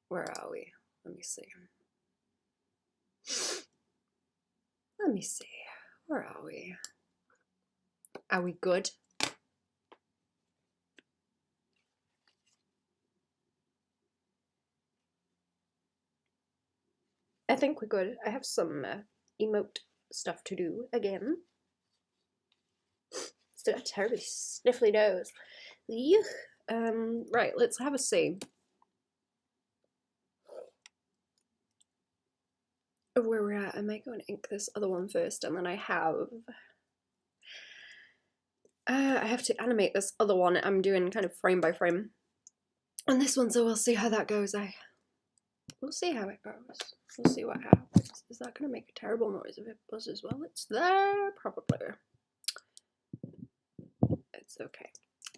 Where are we? Let me see. Let me see. Where are we? Are we good? I think we're good. I have some emote stuff to do again. Still got a terribly sniffly nose. Right, let's have a see of where we're at. I might go and ink this other one first, and then I have to animate this other one. I'm doing kind of frame by frame on this one, so we'll see how that goes. We'll see how it goes. We'll see what happens. Is that going to make a terrible noise if it buzzes? Well, it's there, probably. It's okay.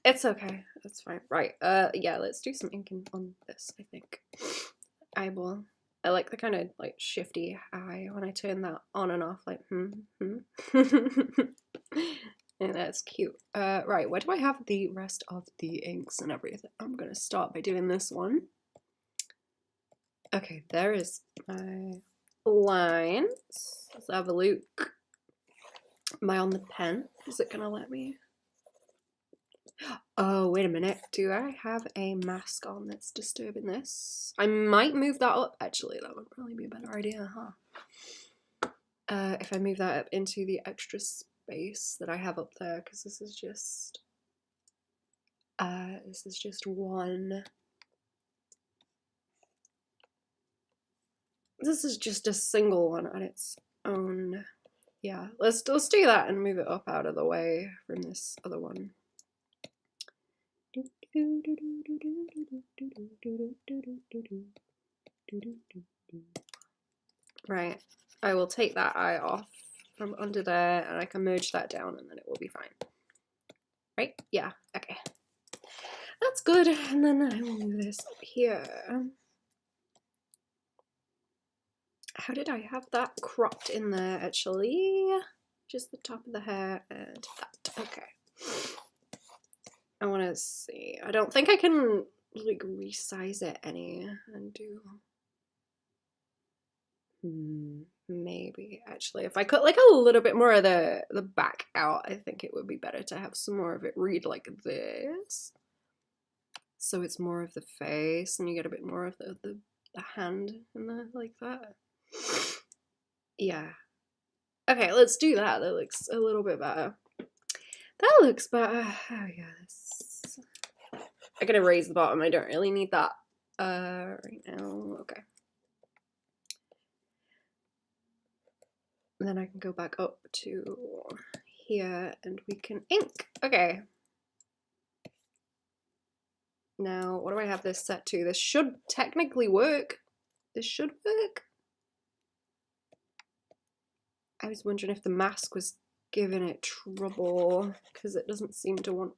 It's okay. That's fine. Right. Yeah, let's do some inking on this, I think. I like the kind of like shifty eye when I turn that on and off, like, and that's cute. Right, where do I have the rest of the inks and everything? I'm gonna start by doing this one. Okay, there is my lines. Let's have a look. Am I on the pen? Is it gonna let me? Oh, wait a minute. Do I have a mask on that's disturbing this? I might move that up, actually. That would probably be a better idea, huh? If I move that up into the extra space that I have up there, because this is just one. This is just a single one on its own. Yeah, let's do that and move it up out of the way from this other one. Right, I will take that eye off from under there and I can merge that down and then it will be fine. Right? Yeah, okay. That's good, and then I will move this up here. How did I have that cropped in there, actually? Just the top of the hair and that. Okay. I want to see. I don't think I can, like, resize it any and do... maybe, actually. If I cut, like, a little bit more of the back out, I think it would be better to have some more of it read like this. So it's more of the face, and you get a bit more of the hand in there, like that. Yeah. Okay, let's do that. That looks a little bit better. That looks better. Oh yeah, this. I'm gonna raise the bottom. I don't really need that right now. Okay. And then I can go back up to here and we can ink. Okay. Now, what do I have this set to? This should technically work. This should work. I was wondering if the mask was giving it trouble because it doesn't seem to want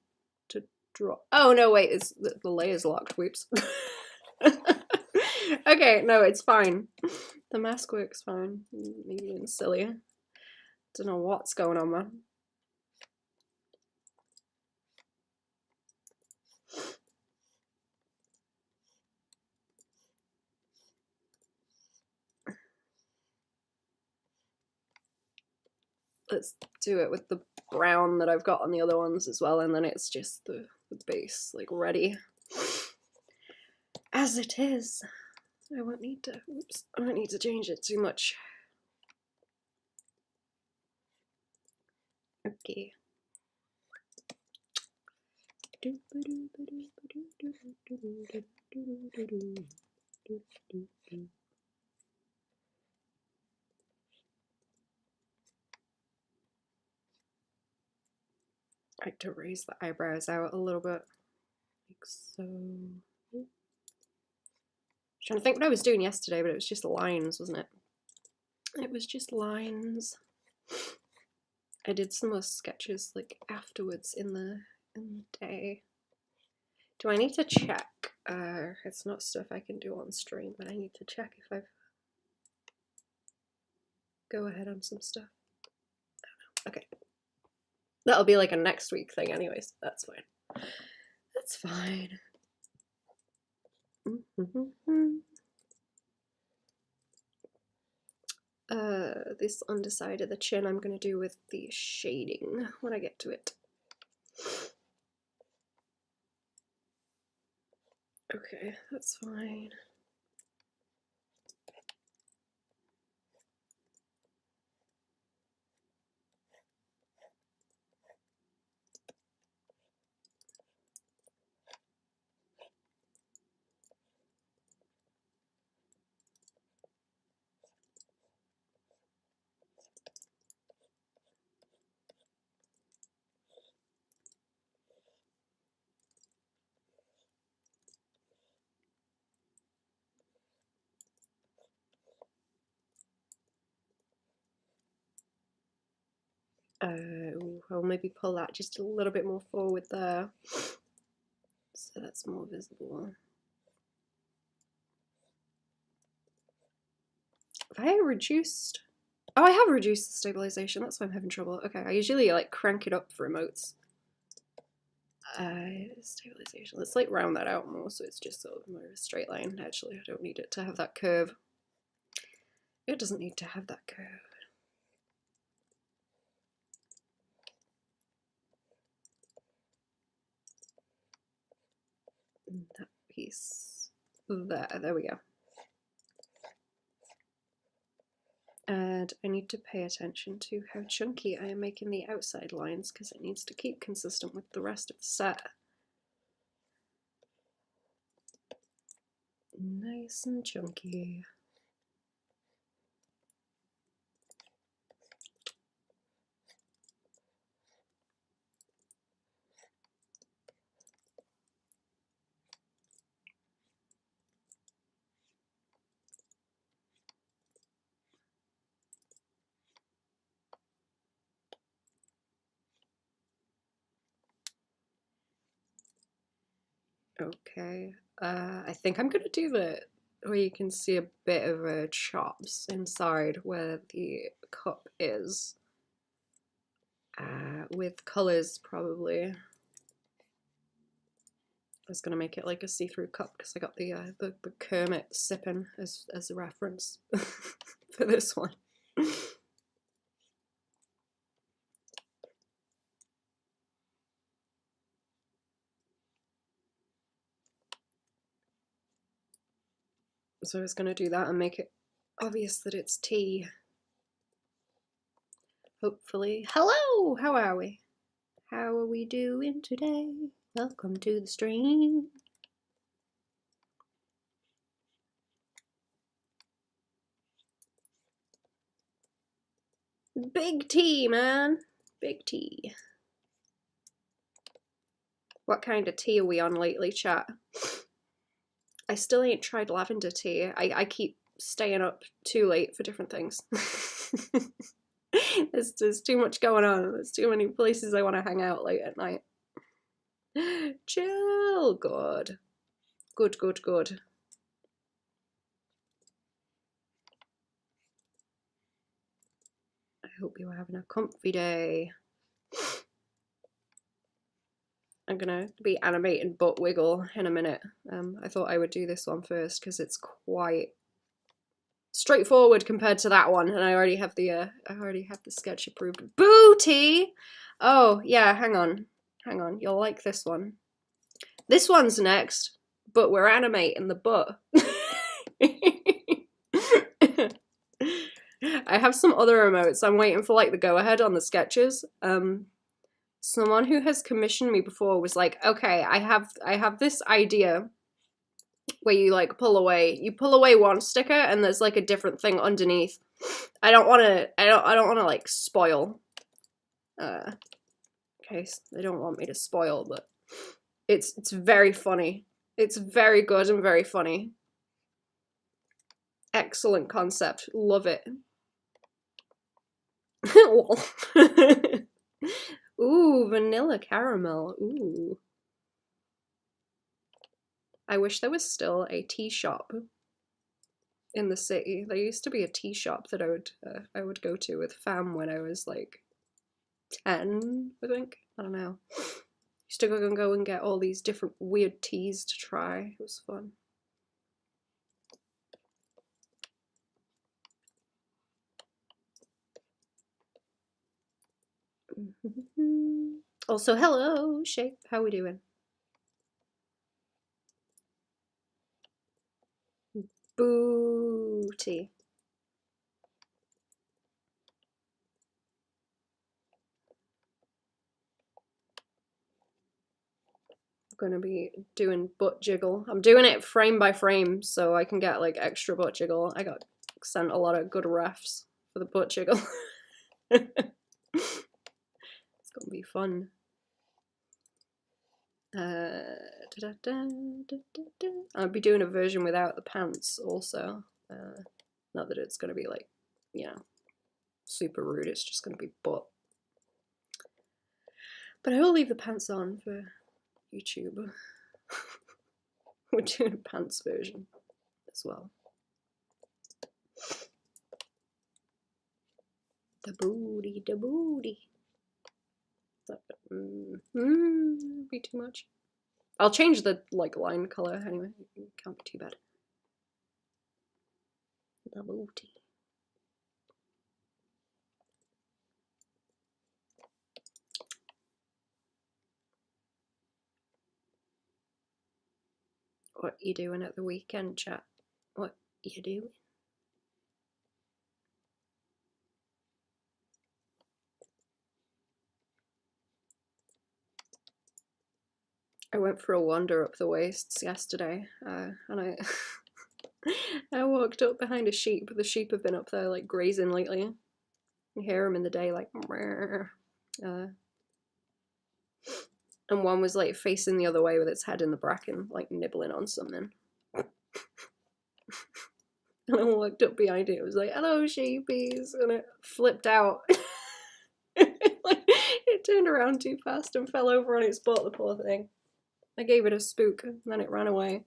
to draw. Oh no, wait, it's the layer's locked. Whoops. Okay, no, it's fine. The mask works fine. Maybe being silly. Don't know what's going on, man. Let's do it with the brown that I've got on the other ones as well, and then it's just the base, like, ready. As it is. I won't need to, oops, I don't need to change it too much. Okay. I like to raise the eyebrows out a little bit, like so. I'm trying to think what I was doing yesterday, but it was just lines, wasn't it? It was just lines. I did some more sketches like afterwards in the day. Do I need to check? It's not stuff I can do on stream, but I need to check if I've go ahead on some stuff. I don't know. Okay. That'll be like a next week thing anyways. That's fine. That's fine. This underside of the chin I'm going to do with the shading when I get to it. Okay, that's fine. I'll maybe pull that just a little bit more forward there, so that's more visible. Have I reduced? Oh, I have reduced the stabilization. That's why I'm having trouble. Okay, I usually like crank it up for emotes. Stabilization. Let's like round that out more so it's just sort of more of a straight line. Actually, I don't need it to have that curve. It doesn't need to have that curve. That piece there we go. And I need to pay attention to how chunky I am making the outside lines because it needs to keep consistent with the rest of the set. Nice and chunky. Okay, I think I'm gonna do the where you can see a bit of a chops inside where the cup is, with colors probably. I was gonna make it like a see-through cup because I got the Kermit sipping as a reference for this one. So I was going to do that and make it obvious that it's tea. Hopefully. Hello! How are we? How are we doing today? Welcome to the stream. Big tea, man. Big tea. What kind of tea are we on lately, chat? I still ain't tried lavender tea. I keep staying up too late for different things. There's too much going on. There's too many places I want to hang out late at night. Chill. Good. Good, good, good. I hope you're having a comfy day. I'm gonna be animating butt wiggle in a minute. I thought I would do this one first because it's quite straightforward compared to that one, and I already have the sketch approved. Booty! Oh yeah, hang on, you'll like this one. This one's next, but we're animating the butt. I have some other emotes. I'm waiting for like the go-ahead on the sketches. Someone who has commissioned me before was like, okay, I have this idea where you like pull away one sticker and there's like a different thing underneath. I don't want to like spoil. Okay, they don't want me to spoil, but it's very funny. It's very good and very funny. Excellent concept. Love it. Ooh, vanilla caramel. Ooh. I wish there was still a tea shop in the city. There used to be a tea shop that I would go to with fam when I was like 10, I think. I don't know. Used to go and get all these different weird teas to try. It was fun. Also, hello, Shape. How we doing? Booty. I'm gonna be doing butt jiggle. I'm doing it frame by frame so I can get like extra butt jiggle. I got sent a lot of good refs for the butt jiggle. It's gonna be fun. I'll be doing a version without the pants also. Not that it's gonna be like, you know, super rude. It's just gonna be butt. But I will leave the pants on for YouTube. We're doing a pants version as well. The booty, the booty. Be too much. I'll change the like line color anyway. It can't be too bad. The booty. What you doing at the weekend, chat? What you doing? I went for a wander up the wastes yesterday, and I I walked up behind a sheep. The sheep have been up there like grazing lately. You hear them in the day like, and one was like facing the other way with its head in the bracken, like nibbling on something. And I walked up behind it. It was like, "Hello, sheepies," and it flipped out. Like, it turned around too fast and fell over on its butt. The poor thing. I gave it a spook, and then it ran away.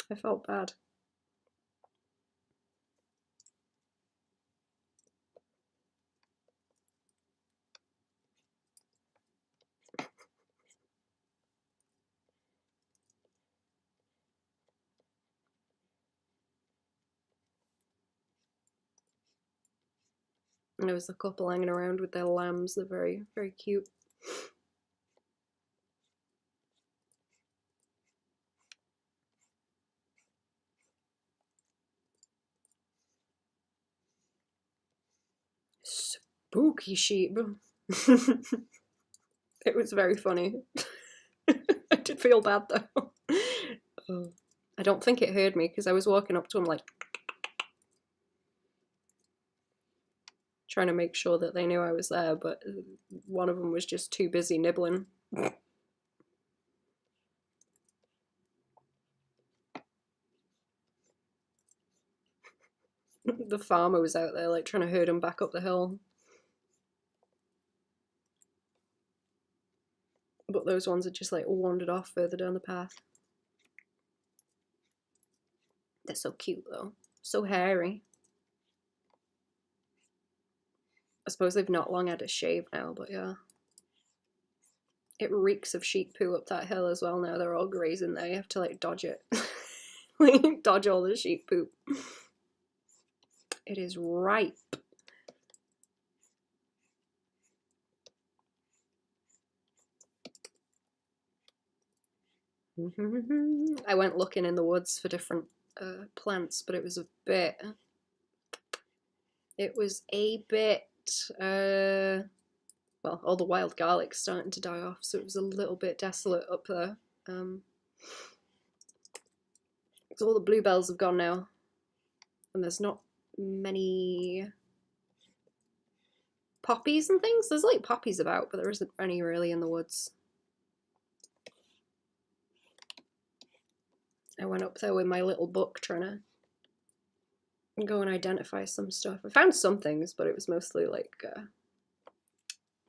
I felt bad. And there was a couple hanging around with their lambs. They're very, very cute. Spooky sheep. It was very funny. I did feel bad though. I don't think it heard me because I was walking up to him like trying to make sure that they knew I was there, but one of them was just too busy nibbling. The farmer was out there like trying to herd him back up the hill. But those ones had just like wandered off further down the path. They're so cute though. So hairy. I suppose they've not long had a shave now, but yeah. It reeks of sheep poo up that hill as well now. They're all grazing there. You have to like dodge it. Like dodge all the sheep poop. It is ripe. I went looking in the woods for different plants, but it was a bit, well, all the wild garlic's starting to die off, so it was a little bit desolate up there. So all the bluebells have gone now, and there's not many poppies and things. There's like poppies about, but there isn't any really in the woods. I went up there with my little book trying to go and identify some stuff. I found some things, but it was mostly like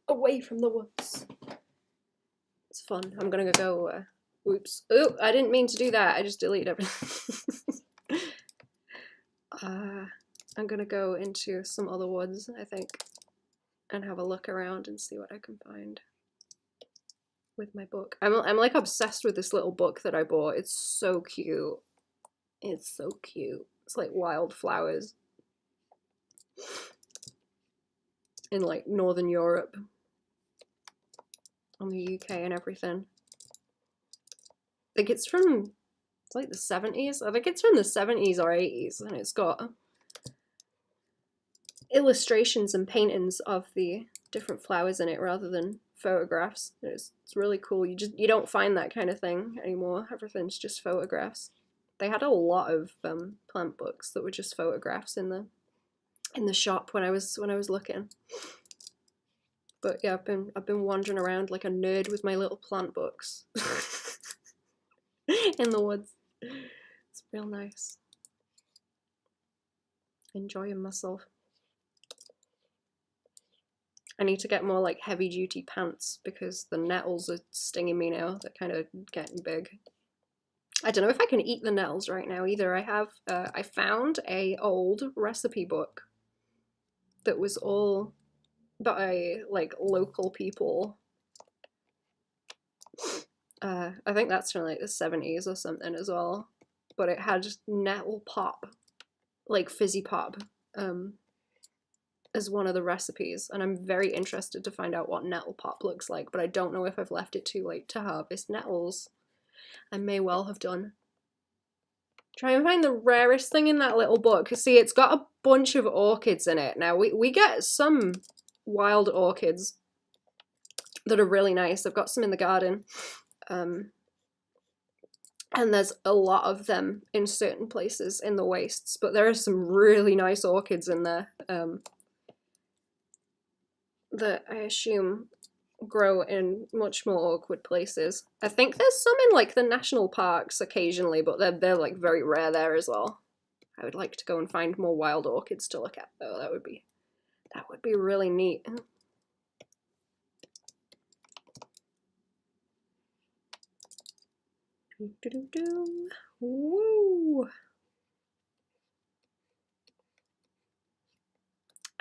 away from the woods. It's fun. I'm gonna go, whoops. Oh, I didn't mean to do that. I just deleted everything. I'm gonna go into some other woods, I think. and have a look around and see what I can find with my book. I'm like obsessed with this little book that I bought. It's so cute. It's so cute. It's like wildflowers in like Northern Europe and the UK and everything. I think it's from, it's like the 70s. I think it's from the 70s or 80s, and it's got illustrations and paintings of the different flowers in it rather than photographs. It's really cool. You don't find that kind of thing anymore. Everything's just photographs. They had a lot of plant books that were just photographs in the shop when I was looking. But yeah, I've been wandering around like a nerd with my little plant books in the woods. It's real nice. Enjoying myself. I need to get more like heavy duty pants because the nettles are stinging me now. They're kind of getting big. I don't know if I can eat the nettles right now either. I found a old recipe book that was all by like local people. I think that's from like the 70s or something as well. But it had nettle pop, like fizzy pop, as one of the recipes, and I'm very interested to find out what nettle pop looks like, but I don't know if I've left it too late to harvest nettles. I may well have done. Try and find the rarest thing in that little book. See, it's got a bunch of orchids in it. Now, we get some wild orchids that are really nice. I've got some in the garden. And there's a lot of them in certain places in the wastes, but there are some really nice orchids in there. That I assume grow in much more awkward places. I think there's some in like the national parks occasionally, but they're like very rare there as well. I would like to go and find more wild orchids to look at though. That would be really neat. Woo!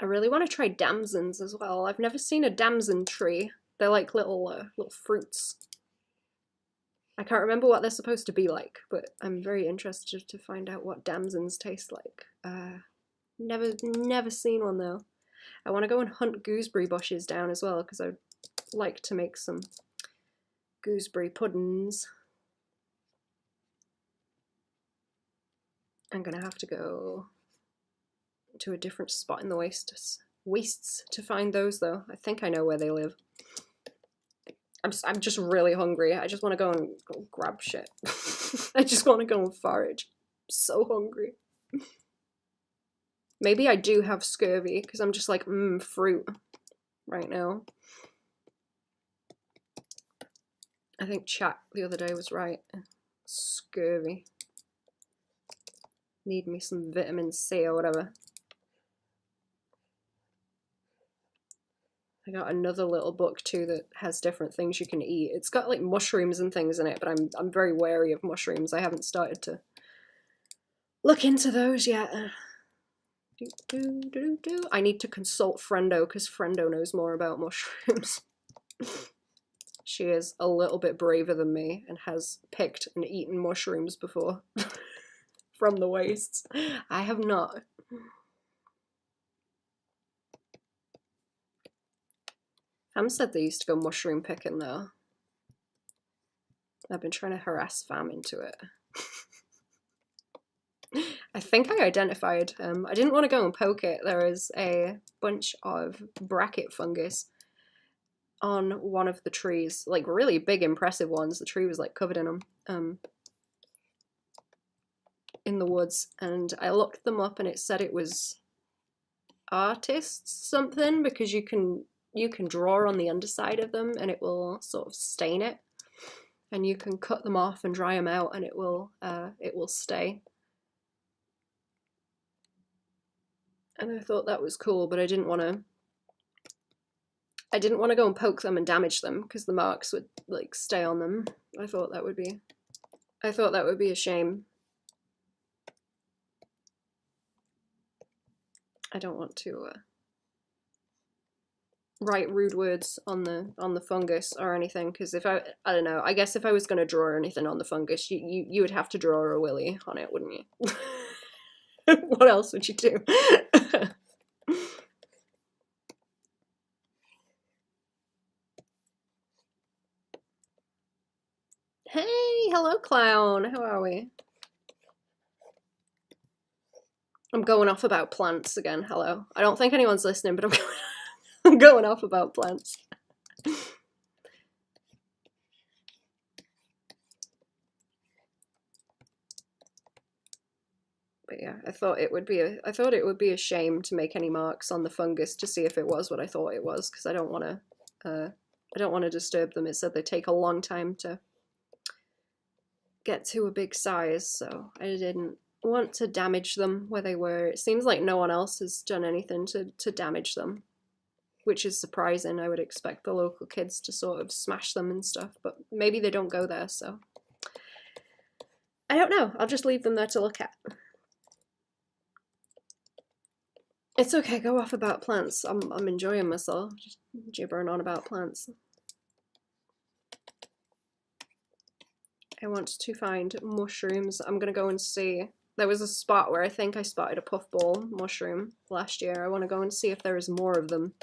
I really want to try damsons as well. I've never seen a damson tree. They're like little fruits. I can't remember what they're supposed to be like, but I'm very interested to find out what damsons taste like. Never seen one though. I want to go and hunt gooseberry bushes down as well because I'd like to make some gooseberry puddings. I'm gonna have to go to a different spot in the wastes to find those though. I think I know where they live. I'm just really hungry. I just want to go and grab shit. I just want to go and forage. I'm so hungry. Maybe I do have scurvy because I'm just like, fruit right now. I think chat the other day was right. Scurvy. Need me some vitamin C or whatever. I got another little book too that has different things you can eat. It's got like mushrooms and things in it, but I'm very wary of mushrooms. I haven't started to look into those yet. I need to consult Friendo because Friendo knows more about mushrooms. She is a little bit braver than me and has picked and eaten mushrooms before from the wastes. I have not. Fam said they used to go mushroom picking though. I've been trying to harass Fam into it. I think I identified, I didn't want to go and poke it. There is a bunch of bracket fungus on one of the trees, like really big impressive ones. The tree was like covered in them in the woods, and I looked them up and it said it was artists something because you can draw on the underside of them and it will sort of stain it, and you can cut them off and dry them out and it will stay. And I thought that was cool, but I didn't want to go and poke them and damage them because the marks would like stay on them. I thought that would be a shame. I don't want to write rude words on the fungus or anything, because if I don't know, I guess if I was going to draw anything on the fungus, you would have to draw a willy on it, wouldn't you? What else would you do? Hey, hello clown, how are we? I'm going off about plants again. Hello. I don't think anyone's listening, but I'm going off about plants. But yeah, I thought it would be a shame to make any marks on the fungus to see if it was what I thought it was, because I don't want to disturb them. It said they take a long time to get to a big size, so I didn't want to damage them where they were. It seems like no one else has done anything to damage them, which is surprising. I would expect the local kids to sort of smash them and stuff, but maybe they don't go there, so I don't know. I'll just leave them there to look at. It's okay, go off about plants. I'm enjoying myself, just gibbering on about plants. I want to find mushrooms. I'm gonna go and see. There was a spot where I think I spotted a puffball mushroom last year. I want to go and see if there is more of them.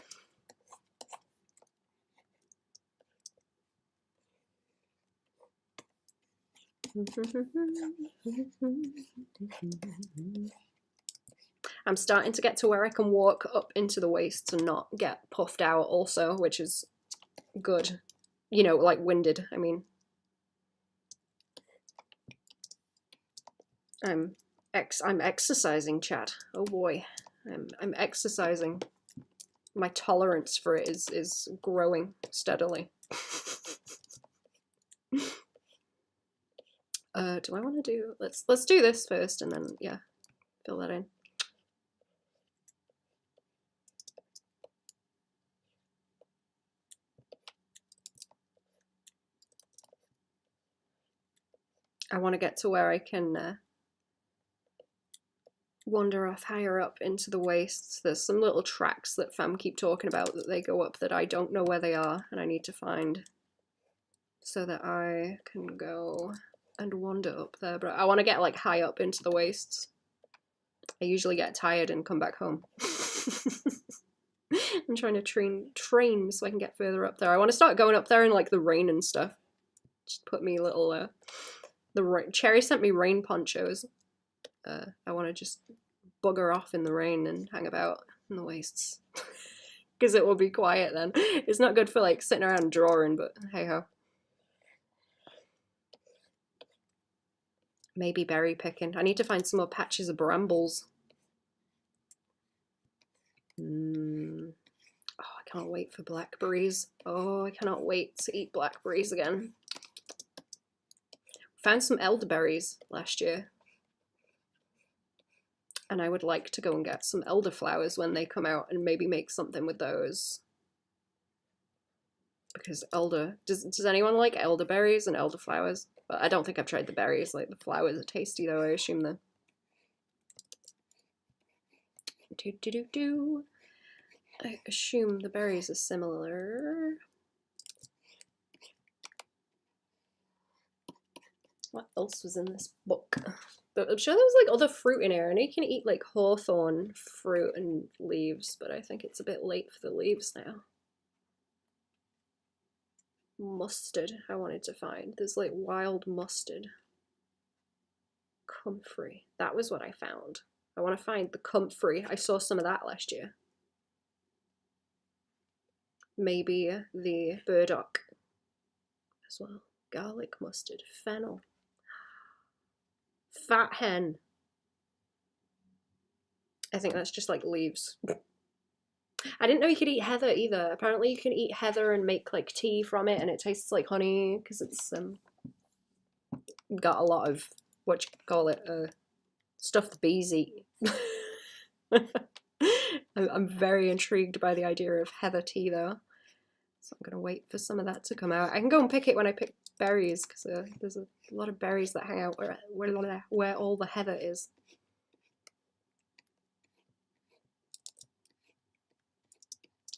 I'm starting to get to where I can walk up into the wastes and not get puffed out also, which is good. You know, like winded, I mean. I'm exercising, chat. Oh boy. I'm exercising. My tolerance for it is growing steadily. Do I want to do, let's do this first and then, yeah, fill that in. I want to get to where I can wander off higher up into the wastes. There's some little tracks that fam keep talking about that they go up that I don't know where they are and I need to find so that I can go and wander up there. But I want to get like high up into the wastes. I usually get tired and come back home. I'm trying to train so I can get further up there. I want to start going up there in like the rain and stuff. Just put me little Cherry sent me rain ponchos. I want to just bugger off in the rain and hang about in the wastes. Because it will be quiet then. It's not good for like sitting around drawing, but hey ho. Maybe berry picking. I need to find some more patches of brambles. Oh, I can't wait for blackberries. Oh, I cannot wait to eat blackberries again. Found some elderberries last year. And I would like to go and get some elderflowers when they come out and maybe make something with those. Because does anyone like elderberries and elderflowers? But I don't think I've tried the berries. Like the flowers are tasty though, I assume the I assume the berries are similar. What else was in this book? I'm sure there was like other fruit in here. I know you can eat like hawthorn fruit and leaves, but I think it's a bit late for the leaves now. Mustard I wanted to find. There's like wild mustard. Comfrey. That was what I found. I want to find the comfrey. I saw some of that last year. Maybe the burdock as well. Garlic mustard. Fennel. Fat hen. I think that's just like leaves. I didn't know you could eat heather either. Apparently you can eat heather and make like tea from it and it tastes like honey because it's got a lot of, what you call it, stuff the bees eat. I'm very intrigued by the idea of heather tea though. So I'm going to wait for some of that to come out. I can go and pick it when I pick berries because there's a lot of berries that hang out where all the heather is.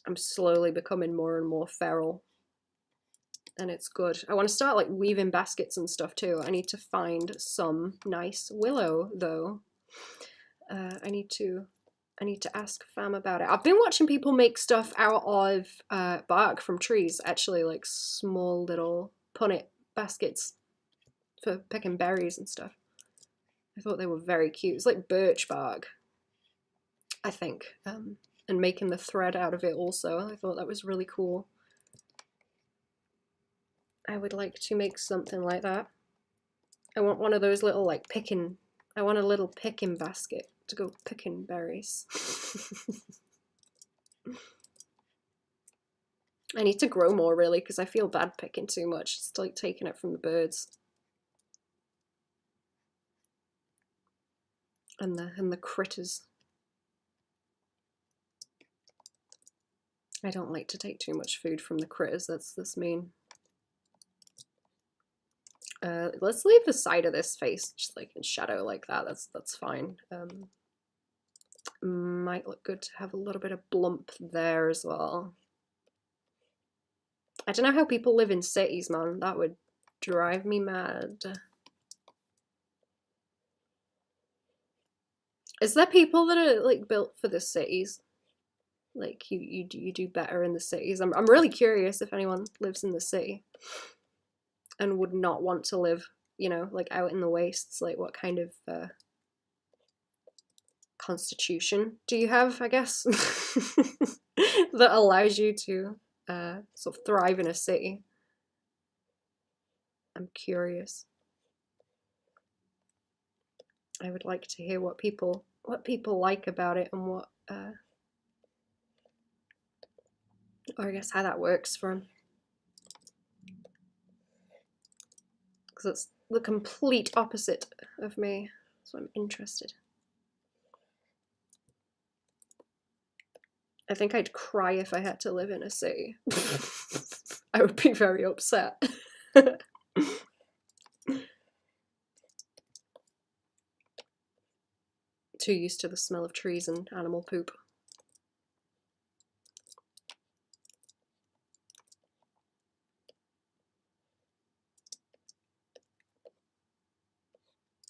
I'm slowly becoming more and more feral. And it's good. I want to start like weaving baskets and stuff too. I need to find some nice willow though. I need to ask fam about it. I've been watching people make stuff out of bark from trees, actually, like small little punnet baskets for picking berries and stuff. I thought they were very cute. It's like birch bark, I think, and making the thread out of it also. I thought that was really cool. I would like to make something like that. I want one of those little like I want a little picking basket to go picking berries. I need to grow more really because I feel bad picking too much. It's like taking it from the birds. And the critters. I don't like to take too much food from the critters, that's mean. Let's leave the side of this face just like in shadow like that. That's fine. Might look good to have a little bit of blump there as well. I don't know how people live in cities, man. That would drive me mad. Is there people that are like built for the cities? Like you do better in the cities? I'm really curious if anyone lives in the city and would not want to live, you know, like out in the wastes. Like what kind of constitution do you have, I guess, that allows you to sort of thrive in a city? I'm curious. I would like to hear what people like about it and what or I guess how that works for them. Because it's the complete opposite of me, so I'm interested. I think I'd cry if I had to live in a city. I would be very upset. Too used to the smell of trees and animal poop.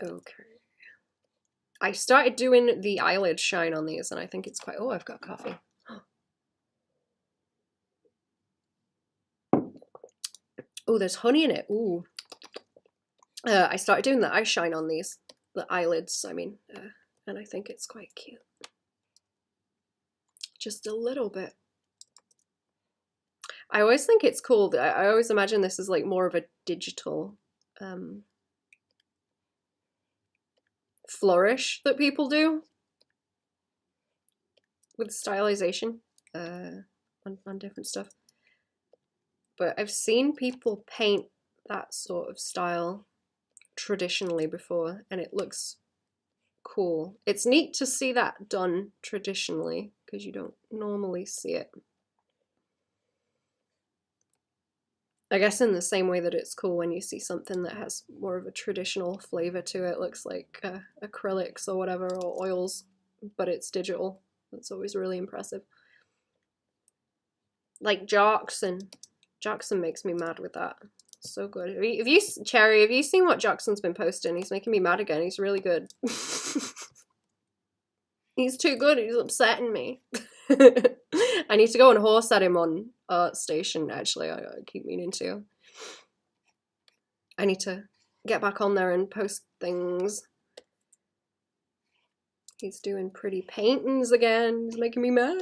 Okay. I started doing the eyelid shine on these and I think it's quite... Oh, I've got coffee. Oh, there's honey in it. Ooh. I started doing the eye shine on these. The eyelids, I mean. And I think it's quite cute. Just a little bit. I always think it's cool. I always imagine this is like more of a digital flourish that people do with stylization on different stuff. But I've seen people paint that sort of style traditionally before and it looks cool. It's neat to see that done traditionally because you don't normally see it. I guess in the same way that it's cool when you see something that has more of a traditional flavor to it, looks like acrylics or whatever, or oils, but it's digital. That's always really impressive. Like Jackson makes me mad with that. So good. Cherry, have you seen what Jackson's been posting? He's making me mad again. He's really good. He's too good. He's upsetting me. I need to go and horse at him on ArtStation, actually. I keep meaning to. I need to get back on there and post things. He's doing pretty paintings again. He's making me mad.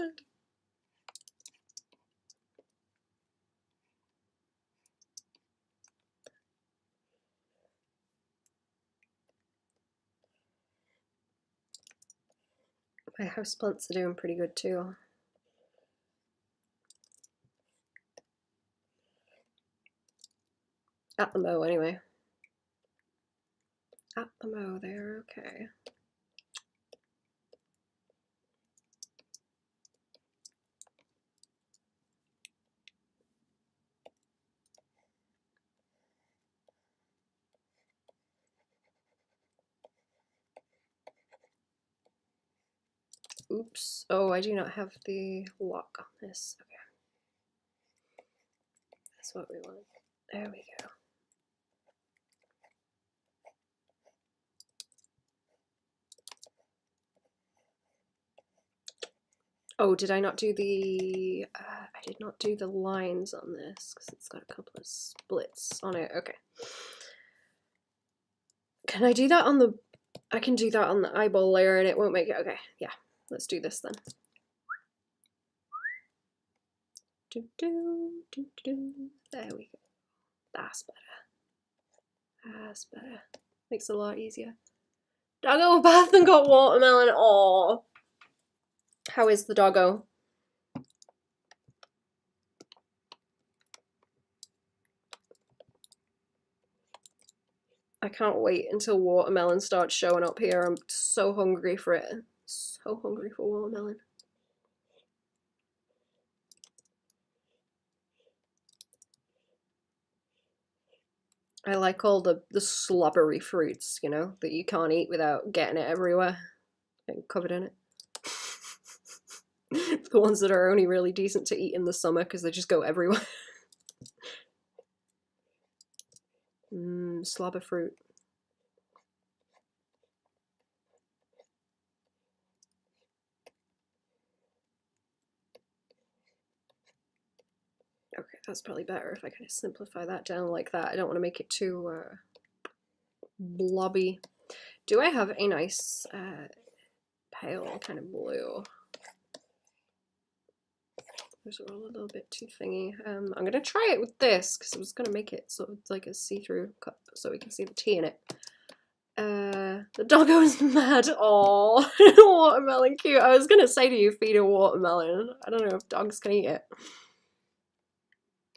My houseplants are doing pretty good too. At the mow, anyway. At the mow, they're okay. Oops. Oh, I do not have the lock on this. Okay. That's what we want. There we go. Oh, did I not do the... I did not do the lines on this because it's got a couple of splits on it. Okay. Can I do that on the... I can do that on the eyeball layer and it won't make it... Okay, yeah. Let's do this then. There we go. That's better. That's better. Makes it a lot easier. Doggo bath and got watermelon. Aww. How is the doggo? I can't wait until watermelon starts showing up here. I'm so hungry for it. So hungry for watermelon. I like all the slobbery fruits, you know, that you can't eat without getting it everywhere and covered in it. The ones that are only really decent to eat in the summer because they just go everywhere. Slobber fruit. Okay, that's probably better if I kind of simplify that down like that. I don't want to make it too blobby. Do I have a nice pale kind of blue? Those are all a little bit too thingy. I'm gonna try it with this because I was gonna make it sort of like a see-through cup so we can see the tea in it. The doggo is mad. Aww, watermelon cute. I was gonna say to you, feed a watermelon. I don't know if dogs can eat it.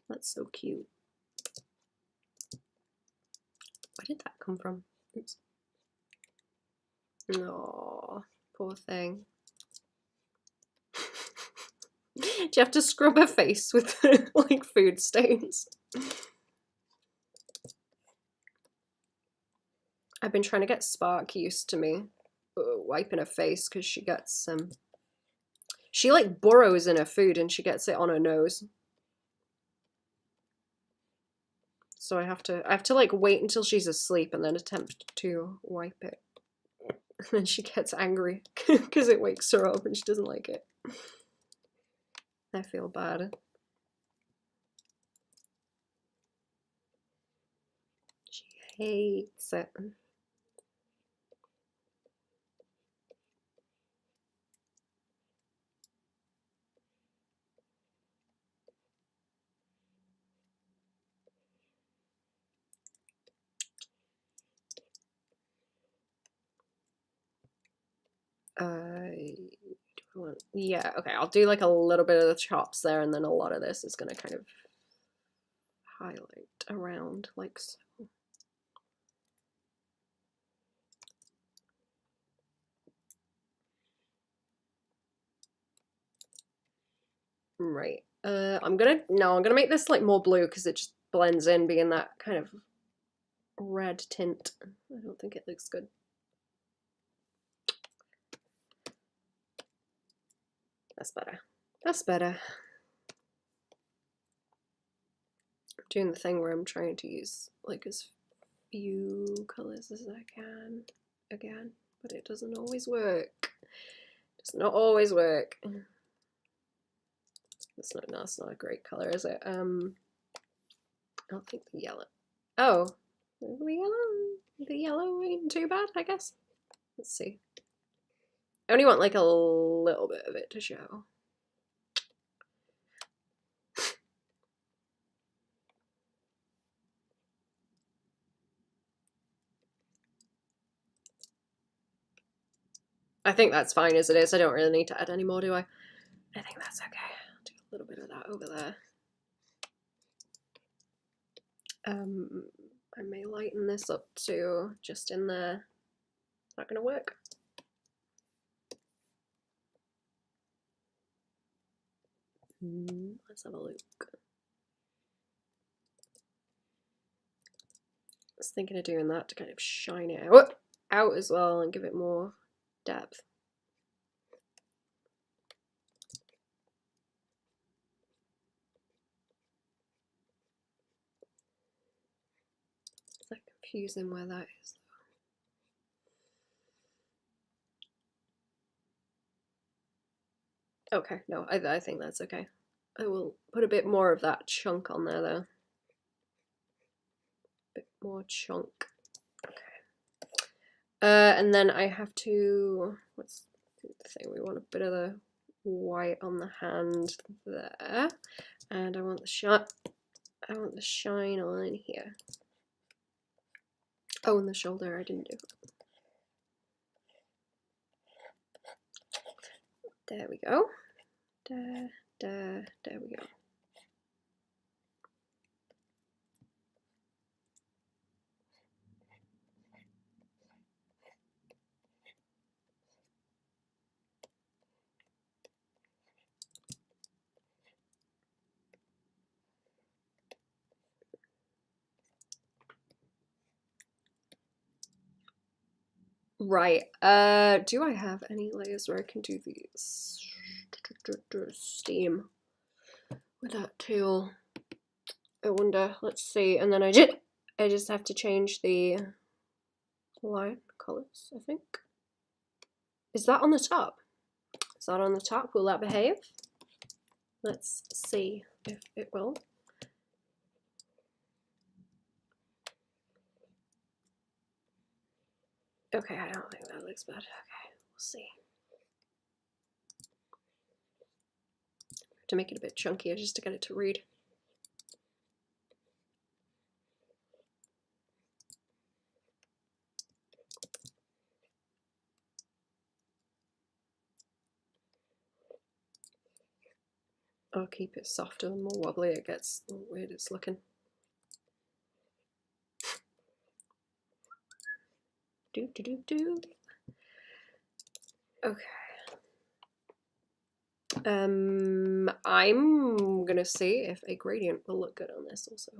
That's so cute. Where did that come from? Oops. Aww, poor thing. Do you have to scrub her face with like food stains? I've been trying to get Spark used to me wiping her face because she gets she like burrows in her food and she gets it on her nose. So I have to like wait until she's asleep and then attempt to wipe it. And then she gets angry because it wakes her up and she doesn't like it. I feel bad. She hates it. Yeah, okay, I'll do like a little bit of the chops there and then a lot of this is gonna kind of highlight around like so. Right. I'm gonna make this like more blue because it just blends in being that kind of red tint. I don't think it looks good. That's better. That's better. I'm doing the thing where I'm trying to use like as few colors as I can again, but it doesn't always work. It does not always work. That's not a great color, is it? I don't think the yellow. Oh, the yellow ain't too bad, I guess. Let's see. I only want like a little bit of it to show. I think that's fine as it is. I don't really need to add any more, do I? I think that's okay. I'll do a little bit of that over there. I may lighten this up too, just in there. It's not gonna work. Let's have a look. I was thinking of doing that to kind of shine it out as well and give it more depth. confusing where that is. Okay, no, I think that's okay. I will put a bit more of that chunk on there though. Bit more chunk. Okay. And then I have to, what's the thing? We want a bit of the white on the hand there, and I want the shine. I want the shine on here. Oh, and the shoulder I didn't do. There we go. There we go. Right. Do I have any layers where I can do these? Steam with that tool. I wonder. Let's see. And then I just have to change the line colors, I think. Is that on the top? Is that on the top? Will that behave? Let's see if it will. Okay, I don't think that looks bad. Okay, we'll see. To make it a bit chunkier, just to get it to read. I'll keep it softer and more wobbly. It gets weird it's looking. Do. Okay. I'm gonna see if a gradient will look good on this also.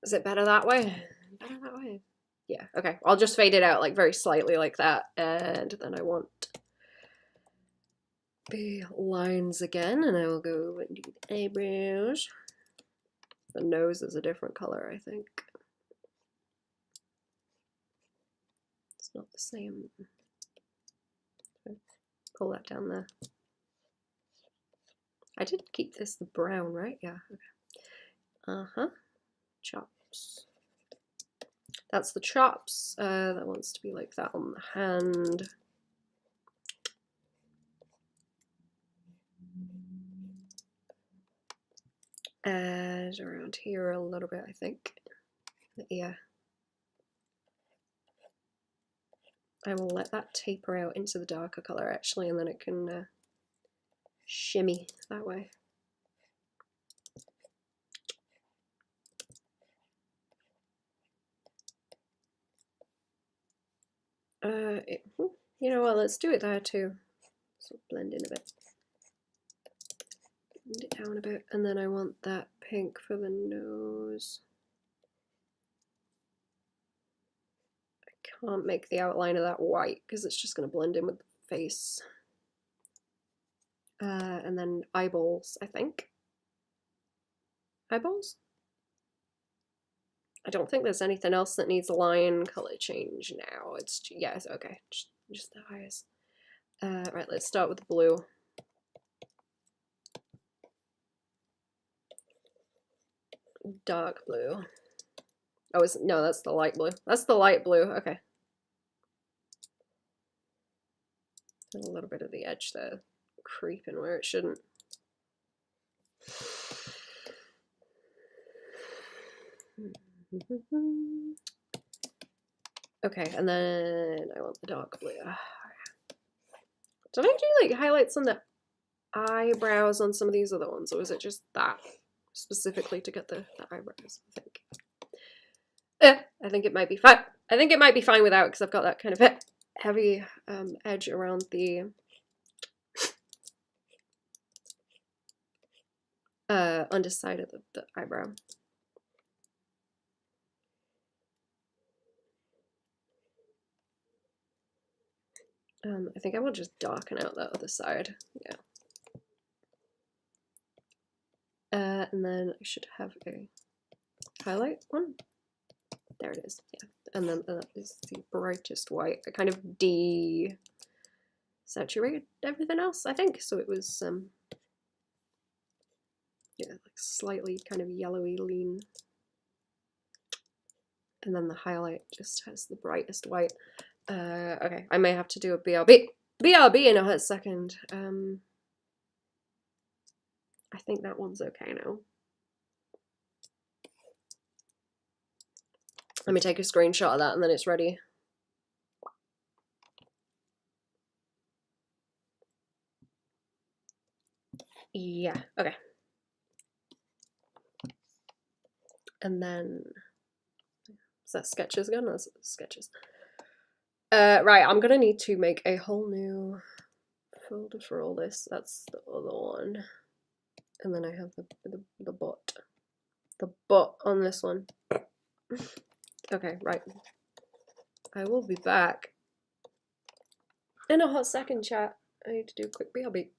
Is it better that way? Better that way. Yeah, okay. I'll just fade it out like very slightly like that, and then I want the lines again, and I will go and do the eyebrows. The nose is a different color, I think. It's not the same. Pull that down there. I did keep this the brown, right? Yeah, okay. Chops. That's the chops. That wants to be like that on the hand. And around here a little bit, I think. The ear. I will let that taper out into the darker color actually, and then it can shimmy that way. You know what, let's do it there too. So blend in a bit. Blend it down a bit, and then I want that pink for the nose. I can't make the outline of that white because it's just going to blend in with the face. And then eyeballs, I think. Eyeballs? I don't think there's anything else that needs a line color change now. It's, yes, okay, just the eyes. Right, let's start with the blue. Dark blue. Oh, no, that's the light blue. That's the light blue, okay. And a little bit of the edge there, creeping where it shouldn't. Okay, and then I want the dark blue. Did I do like highlights on the eyebrows on some of these other ones, or was it just that specifically to get the eyebrows? I think. I think it might be fine. I think it might be fine without, because I've got that kind of heavy edge around the underside of the eyebrow. I think I will just darken out that other side. Yeah, And then I should have a highlight one. There it is. Yeah. And then that is the brightest white. I kind of desaturated everything else, I think. So it was yeah, like slightly kind of yellowy lean. And then the highlight just has the brightest white. Okay, I may have to do a BRB in a hot second. I think that one's okay now. Let me take a screenshot of that and then it's ready. Yeah, okay. And then, is that sketches again? That's sketches. Right, I'm gonna need to make a whole new folder for all this. That's the other one. And then I have the bot on this one. Okay, right. I will be back in a hot second, chat. I need to do a quick BRB.